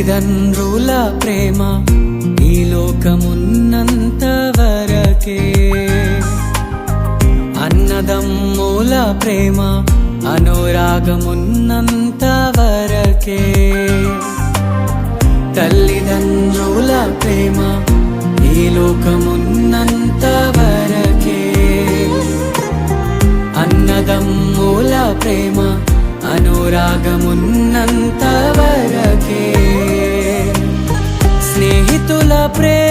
తల్లిదండ్రుల ప్రేమ ఈ లోకమున్నంత వరకే, అన్నదమ్ముల ప్రేమ అనురాగమున్నంత వరకే. తల్లిదండ్రుల ప్రేమ ఈ లోకమున్నంత వరకే, అన్నదమ్ముల ప్రేమ అనురాగమున్నంత వరకే. స్నేహితుల ప్రేమ